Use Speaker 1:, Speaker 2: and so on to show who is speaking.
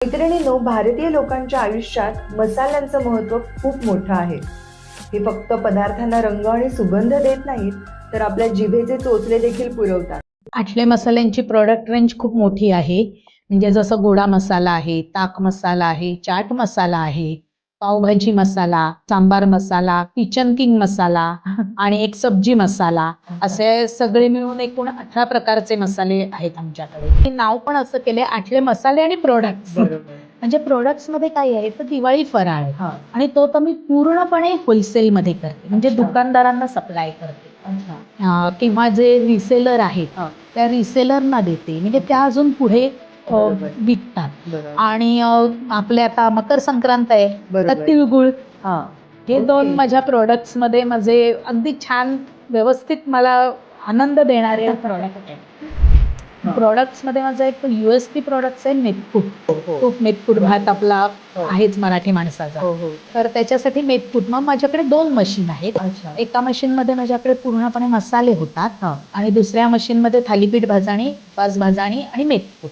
Speaker 1: मैत्रिणींनो, भारतीय लोकांच्या आयुष्यात मसाल्यांचं महत्त्व खूप मोठं आहे. हे फक्त पदार्थांना रंग आणि सुगंध देत नाहीत, तर आपल्या जिभेचे चोचले देखील पुरवतात.
Speaker 2: आठले मसाल्यांची प्रोडक्ट रेंज खूप मोठी आहे. म्हणजे जसं गोडा मसाला आहे, ताक मसाला आहे, चाट मसाला आहे, पावभाजी मसाला, सांबार मसाला, किचन किंग मसाला आणि एक सब्जी मसाला, असे सगळे मिळून एकूण 18 प्रकारचे मसाले आहेत आमच्याकडे. हे नाव पण असं केले आठले मसाले आणि प्रोडक्ट्स. म्हणजे प्रोडक्ट्स मध्ये काय आहे तर दिवाळी फराळ आहे आणि तो तर मी पूर्णपणे होलसेल मध्ये करते. म्हणजे दुकानदारांना सप्लाय करते किंवा जे रिसेलर आहेत त्या रिसेलरना देते. म्हणजे त्या अजून पुढे विकतात. आणि आपले आता मकर संक्रांत आहे तर तिळगुळ, हे दोन माझ्या प्रोडक्ट्स मध्ये माझे अगदी छान व्यवस्थित मला आनंद देणारे प्रोडक्ट आहे. प्रोडक्ट्स मध्ये माझा एक USP प्रोडक्ट्स आहे मेथकूट. खूप मेथकूट भात आपला आहेच मराठी माणसाचा. तर त्याच्यासाठी मेथकूट. मग माझ्याकडे 2 मशीन आहेत. एका मशीन मध्ये माझ्याकडे पूर्णपणे मसाले होतात आणि दुसऱ्या मशीन मध्ये थालीपीठ भाजणी, पाच भाजणी आणि मेथकूट.